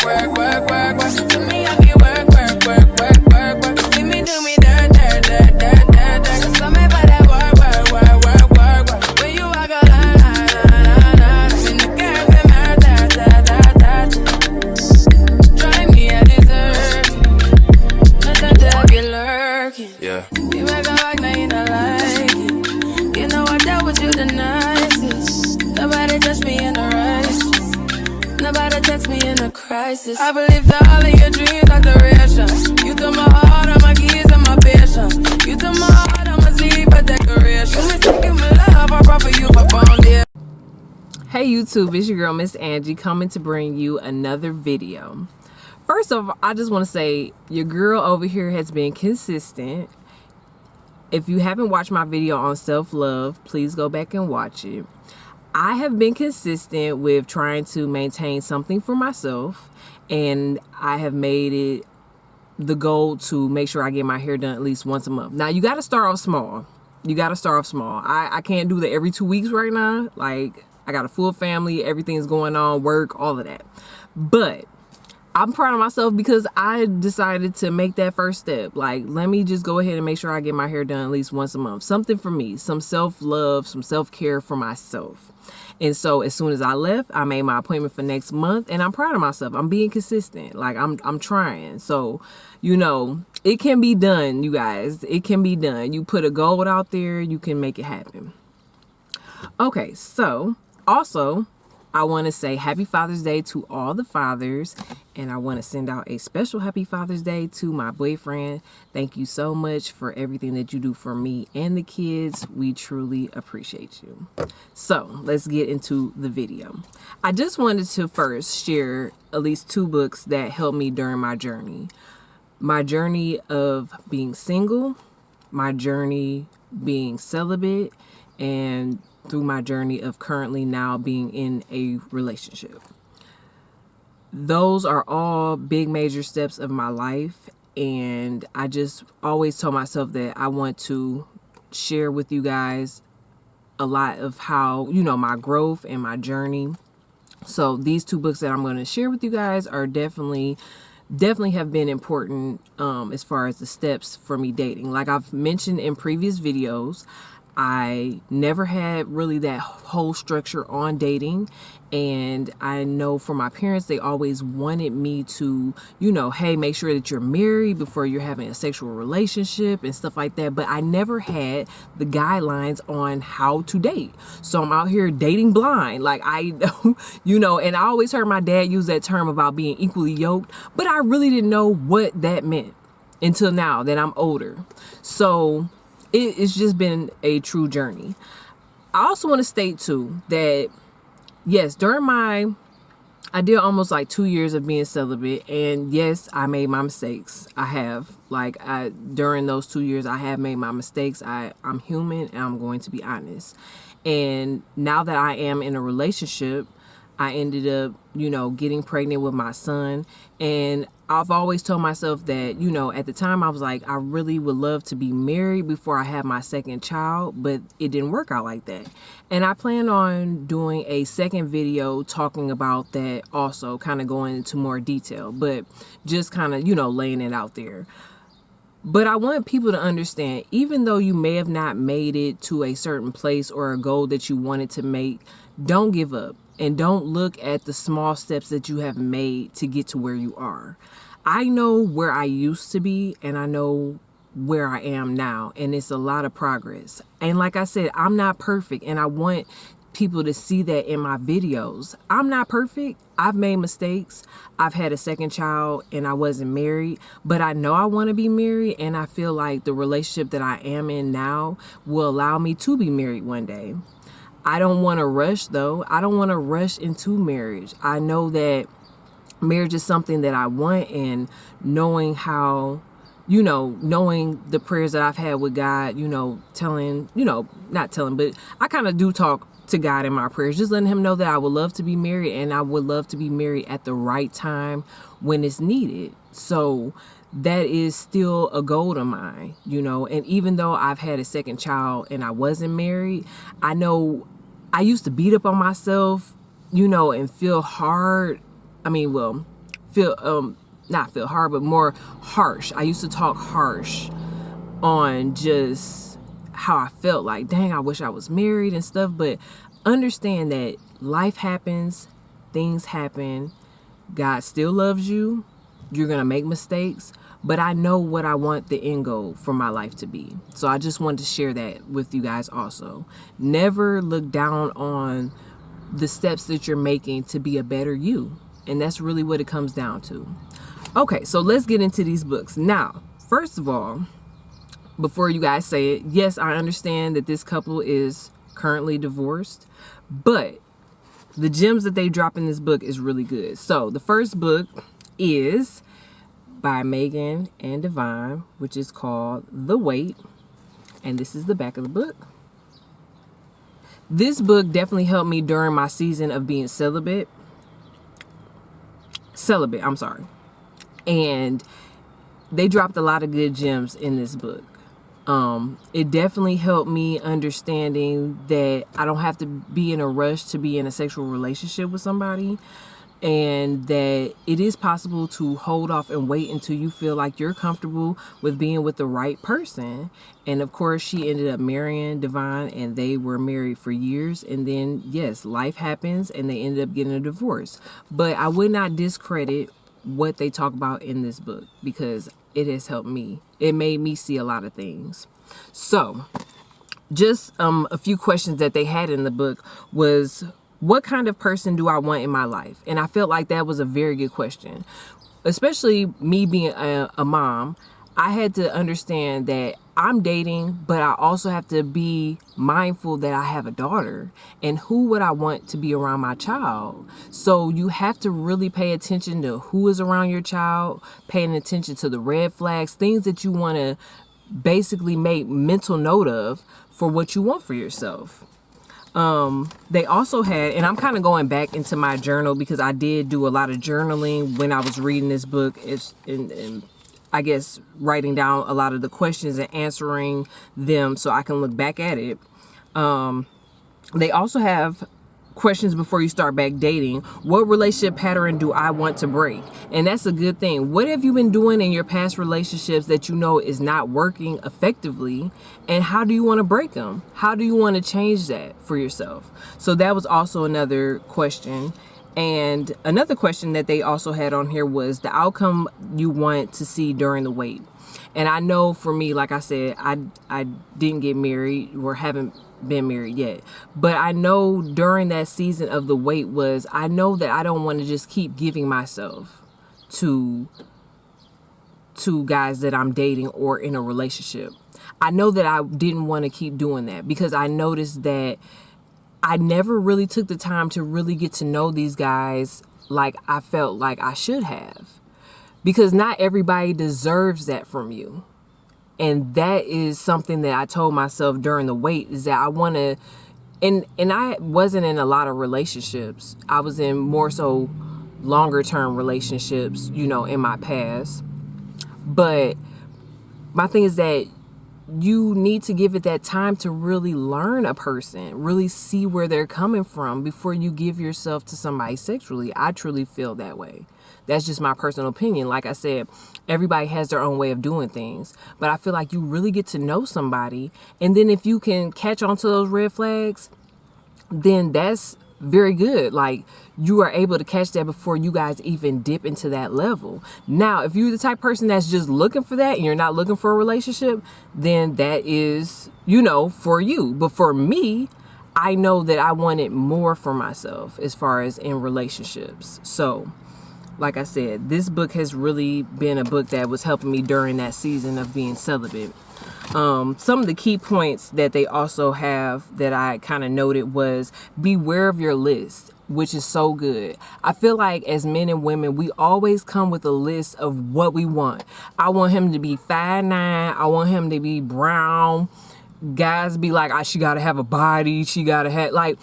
work, work, work, work. To me, I get work, work, work, work, work, work. See me do me dirt, dirt, dirt, dirt, dirt, dirt. So some me by that work, work, work, work, work, work. When you walk a line, line, line, line, line. In the girls and murder, da, da, da, da. Drive me a dessert. Nothing to have you lurking. Yeah. You make a like, now you not like it. You know I dealt with you the nicest. Nobody touched me in the righteous. Nobody text me in a crisis. I believe that all of your dreams are duration. You took my heart, all my keys, and my patience. You took my heart, I must leave a decoration. You mistaken my love, I brought for you for foundation. Hey YouTube, it's your girl Miss Angie coming to bring you another video. First off, I just want to say your girl over here has been consistent. If you haven't watched my video on self-love, please go back and watch it. I have been consistent with trying to maintain something for myself, and I have made it the goal to make sure I get my hair done at least once a month. Now, you got to start off small. You got to start off small. I can't do that every 2 weeks right now. Like, I got a full family, everything's going on, work, all of that. But I'm proud of myself because I decided to make that first step. Like, let me just go ahead and make sure I get my hair done at least once a month. Something for me, some self-love, some self-care for myself. And so as soon as I left, I made my appointment for next month, and I'm proud of myself. I'm being consistent. Like, I'm trying. So, you know, it can be done, you guys. It can be done. You put a goal out there, you can make it happen. Okay, so also, I want to say happy Father's Day to all the fathers, and I want to send out a special happy Father's Day to my boyfriend. Thank you so much for everything that you do for me and the kids. We truly appreciate you. So let's get into the video. I just wanted to first share at least 2 books that helped me during my journey. My journey of being single, my journey being celibate, and through my journey of currently now being in a relationship. Those are all big major steps of my life, and I just always told myself that I want to share with you guys a lot of how, you know, my growth and my journey. So these 2 books that I'm going to share with you guys are definitely have been important as far as the steps for me dating. Like I've mentioned in previous videos, I never had really that whole structure on dating, and I know from my parents, they always wanted me to, you know, hey, make sure that you're married before you're having a sexual relationship and stuff like that. But I never had the guidelines on how to date. So I'm out here dating blind. Like I, you know, and I always heard my dad use that term about being equally yoked, but I really didn't know what that meant until now that I'm older. So it's just been a true journey. I also want to state too that yes, I did almost like 2 years of being celibate, and yes, I made my mistakes. I have, like, during those 2 years, I have made my mistakes. I'm human, and I'm going to be honest. And now that I am in a relationship, I ended up, you know, getting pregnant with my son. And I've always told myself that, you know, at the time I was like, I really would love to be married before I have my second child, but it didn't work out like that. And I plan on doing a second video talking about that also, kind of going into more detail, but just kind of, you know, laying it out there. But I want people to understand, even though you may have not made it to a certain place or a goal that you wanted to make, don't give up. And don't look at the small steps that you have made to get to where you are. I know where I used to be, and I know where I am now, and it's a lot of progress. And like I said, I'm not perfect, and I want people to see that in my videos. I'm not perfect. I've made mistakes. I've had a second child, and I wasn't married, but I know I want to be married, and I feel like the relationship that I am in now will allow me to be married one day. I don't want to rush though. I don't want to rush into marriage. I know that marriage is something that I want, and knowing how, you know, knowing the prayers that I've had with God, you know, telling, you know, not telling, but I kind of do talk to God in my prayers, just letting him know that I would love to be married, and I would love to be married at the right time when it's needed. So that is still a goal of mine, you know. And even though I've had a second child and I wasn't married, I know I used to beat up on myself, you know, and feel not feel hard, but more harsh. I used to talk harsh on just how I felt, like, dang, I wish I was married and stuff. But understand that life happens, things happen, God still loves you. You're gonna make mistakes, but I know what I want the end goal for my life to be. So I just wanted to share that with you guys also. Never look down on the steps that you're making to be a better you. And that's really what it comes down to. Okay, so let's get into these books. Now, first of all, before you guys say it, yes, I understand that this couple is currently divorced, but the gems that they drop in this book is really good. So the first book is by Megan and Divine, which is called The Wait. And this is the back of the book. This book definitely helped me during my season of being celibate, I'm sorry. And they dropped a lot of good gems in this book. It definitely helped me understanding that I don't have to be in a rush to be in a sexual relationship with somebody, and that it is possible to hold off and wait until you feel like you're comfortable with being with the right person. And of course, she ended up marrying Divine, and they were married for years. And then, yes, life happens and they ended up getting a divorce. But I would not discredit what they talk about in this book, because it has helped me. It made me see a lot of things. So just a few questions that they had in the book was, what kind of person do I want in my life? And I felt like that was a very good question, especially me being a mom. I had to understand that I'm dating, but I also have to be mindful that I have a daughter, and who would I want to be around my child? So you have to really pay attention to who is around your child, paying attention to the red flags, things that you want to basically make mental note of for what you want for yourself. They also had, and I'm kind of going back into my journal because I did do a lot of journaling when I was reading this book. And I guess writing down a lot of the questions and answering them so I can look back at it. They also have questions before you start back dating. What relationship pattern do I want to break? And that's a good thing. What have you been doing in your past relationships that you know is not working effectively? And how do you want to break them? How do you want to change that for yourself? So that was also another question. And another question that they also had on here was the outcome you want to see during the wait. And I know for me, like I said, I didn't get married or haven't been married yet. But I know during that season of the wait was, I know that I don't want to just keep giving myself to guys that I'm dating or in a relationship. I know that I didn't want to keep doing that because I noticed that I never really took the time to really get to know these guys like I felt like I should have. Because not everybody deserves that from you. And that is something that I told myself during the wait, is that I want to, and I wasn't in a lot of relationships. I was in more so longer term relationships, you know, in my past. But my thing is that you need to give it that time to really learn a person, really see where they're coming from before you give yourself to somebody sexually. I truly feel that way. That's just my personal opinion. Like I said, everybody has their own way of doing things, but I feel like you really get to know somebody. And then if you can catch on to those red flags, then that's very good. Like, you are able to catch that before you guys even dip into that level. Now, if you're the type of person that's just looking for that and you're not looking for a relationship, then that is, you know, for you. But for me, I know that I wanted more for myself as far as in relationships. So, like I said, this book has really been a book that was helping me during that season of being celibate. Some of the key points that they also have that I kind of noted was beware of your list, which is so good. I feel like as men and women, we always come with a list of what we want. I want him to be 5'9". I want him to be brown. Guys be like, she got to have a body. She got to have, like,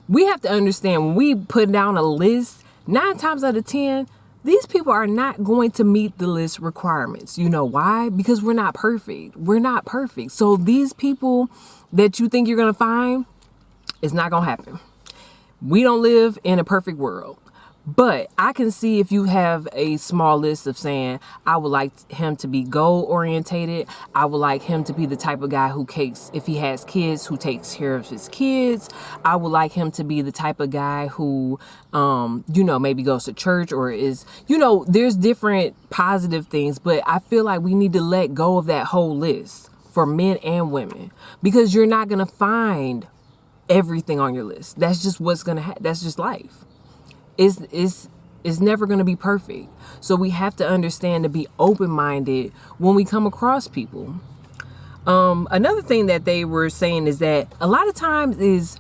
we have to understand when we put down a list, 9 times out of 10, these people are not going to meet the list requirements. You know why? Because we're not perfect. We're not perfect. So these people that you think you're going to find, it's not going to happen. We don't live in a perfect world. But I can see if you have a small list of saying, I would like him to be goal orientated. I would like him to be the type of guy who takes, if he has kids, who takes care of his kids. I would like him to be the type of guy who, maybe goes to church or is, there's different positive things. But I feel like we need to let go of that whole list for men and women, because you're not going to find everything on your list. That's just what's going to happen. That's just life. It's never going to be perfect. So we have to understand to be open-minded when we come across people. Another thing that they were saying is that a lot of times is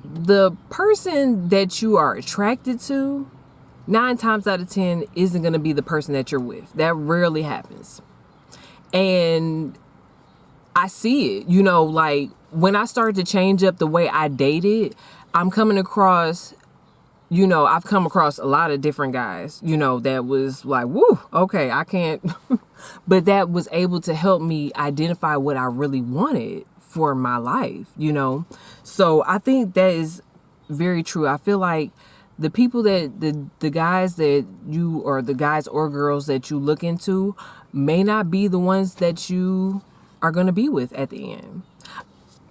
the person that you are attracted to, 9 times out of 10 isn't going to be the person that you're with. That rarely happens. And I see it, like when I started to change up the way I dated, I'm coming across, I've come across a lot of different guys, that was like, woo, okay, I can't, but that was able to help me identify what I really wanted for my life, So I think that is very true. I feel like the people that the guys that you, or the guys or girls that you look into may not be the ones that you are going to be with at the end.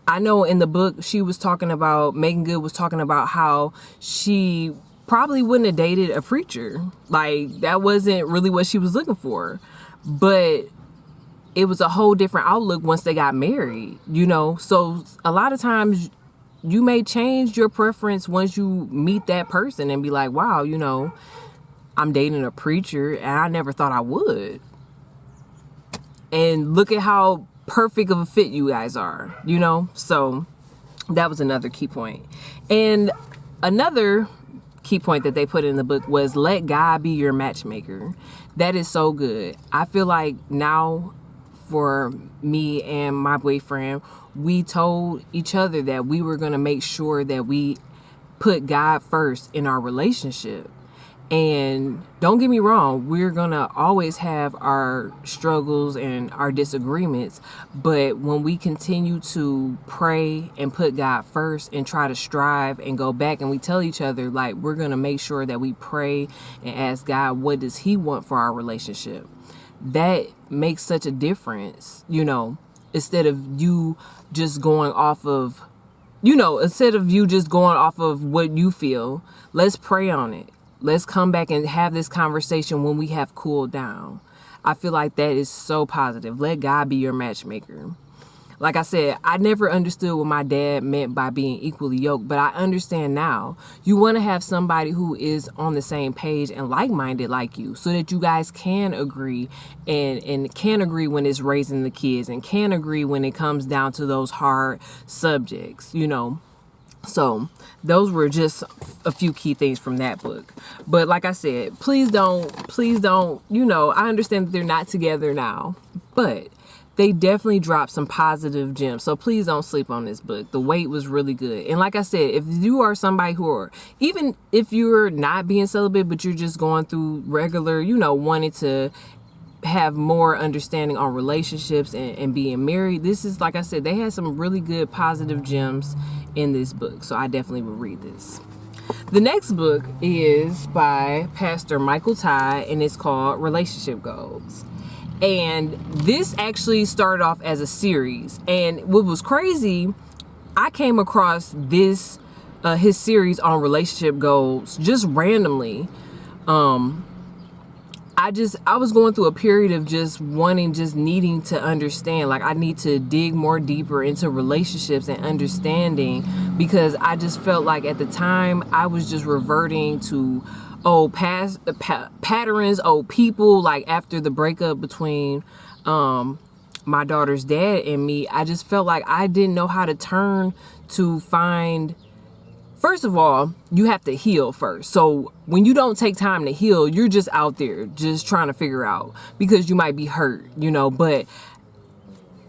I know in the book Megan Good was talking about how she probably wouldn't have dated a preacher. Like, that wasn't really what she was looking for. But it was a whole different outlook once they got married, So a lot of times you may change your preference once you meet that person and be like, wow, I'm dating a preacher and I never thought I would. And look at how perfect of a fit you guys are, So that was another key point. And another key point that they put in the book was let God be your matchmaker. That is so good. I feel like now, for me and my boyfriend, we told each other that we were going to make sure that we put God first in our relationship. And don't get me wrong, we're going to always have our struggles and our disagreements. But when we continue to pray and put God first and try to strive and go back, and we tell each other, like, we're going to make sure that we pray and ask God, what does he want for our relationship? That makes such a difference, instead of you just going off of, what you feel. Let's pray on it. Let's come back and have this conversation when we have cooled down. I feel like that is so positive. Let God be your matchmaker. Like I said, I never understood what my dad meant by being equally yoked, but I understand now. You want to have somebody who is on the same page and like-minded like you, so that you guys can agree and can agree when it's raising the kids, and can agree when it comes down to those hard subjects, So those were just a few key things from that book. But like I said, please don't, I understand that they're not together now, but they definitely dropped some positive gems. So please don't sleep on this book. The Wait was really good. And like I said, if you are somebody even if you're not being celibate, but you're just going through regular, wanting to have more understanding on relationships and being married, this is, like I said, they had some really good positive gems in this book. So I definitely will read this. The next book is by Pastor Michael Ty, and it's called Relationship Goals. And this actually started off as a series. And what was crazy, I came across his series on relationship goals just randomly. I was going through a period of just needing to understand, like, I need to dig more deeper into relationships and understanding, because I just felt like at the time I was just reverting to patterns, old people. Like, after the breakup between my daughter's dad and me, I just felt like I didn't know how to turn to find. First of all, you have to heal first. So when you don't take time to heal, you're just out there just trying to figure out, because you might be hurt, but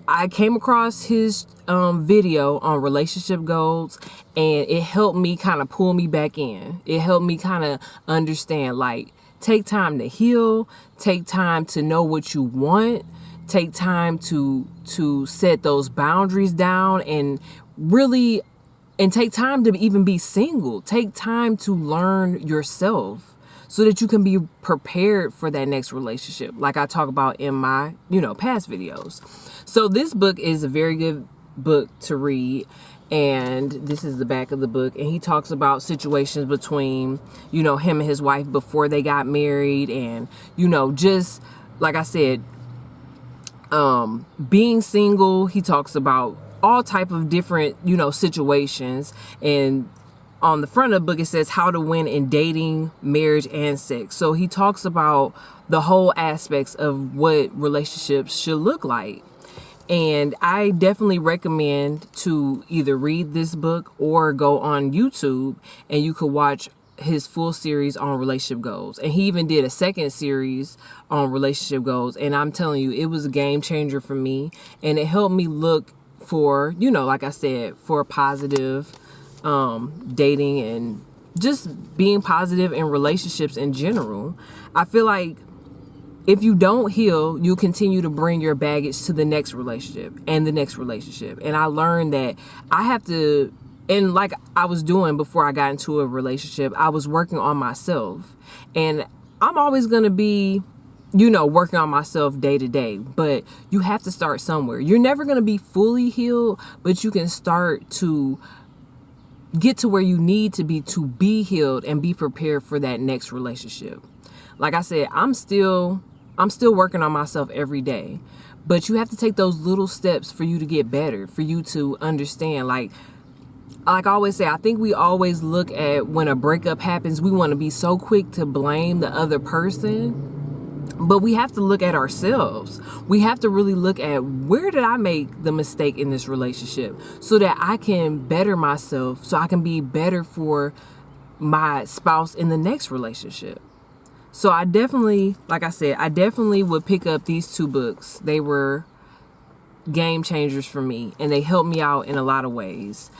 I came across his video on relationship goals, and it helped me kind of pull me back in. It helped me kind of understand, like, take time to heal, take time to know what you want, take time to set those boundaries down, and really And take time to even be single. Take time to learn yourself so that you can be prepared for that next relationship, like I talk about in my, past videos. So this book is a very good book to read. And this is the back of the book. And he talks about situations between, him and his wife before they got married. And, just like I said, being single. He talks about all type of different, situations. And on the front of the book, it says how to win in dating, marriage, and sex. So he talks about the whole aspects of what relationships should look like. And I definitely recommend to either read this book or go on YouTube and you could watch his full series on relationship goals. And he even did a second series on relationship goals. And I'm telling you, it was a game changer for me. And it helped me look for, like I said, for positive dating and just being positive in relationships in general. I feel like if you don't heal, you continue to bring your baggage to the next relationship and the next relationship. And I learned that I have to, and like I was doing before I got into a relationship, I was working on myself. And I'm always going to be, working on myself day to day. But you have to start somewhere. You're never going to be fully healed, but you can start to get to where you need to be healed and be prepared for that next relationship. Like I said, I'm still working on myself every day, but you have to take those little steps for you to get better, for you to understand. Like I always say, I think we always look at when a breakup happens, we want to be so quick to blame the other person. But we have to look at ourselves. We have to really look at where did I make the mistake in this relationship so that I can better myself, so I can be better for my spouse in the next relationship. So I definitely, like I said, I definitely would pick up these two books. They were game changers for me and they helped me out in a lot of ways.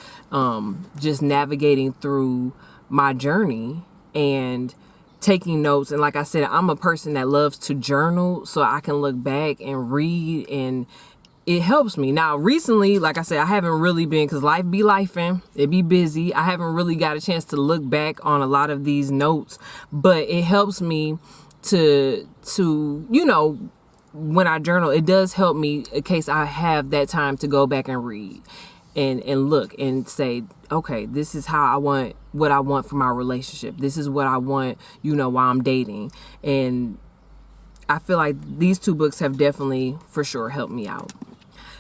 Just navigating through my journey and taking notes. And like I said, I'm a person that loves to journal so I can look back and read, and it helps me. Now, recently, like I said, I haven't really been, because life be lifing, it be busy. I haven't really got a chance to look back on a lot of these notes, but it helps me to when I journal, it does help me in case I have that time to go back and read and look and say, okay, this is how what I want for my relationship. This is what I want, while I'm dating. And I feel like these two books have definitely for sure helped me out.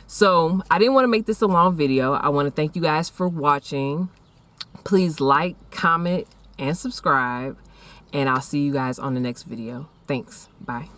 So I didn't want to make this a long video. I want to thank you guys for watching. Please like, comment, and subscribe. And I'll see you guys on the next video. Thanks. Bye.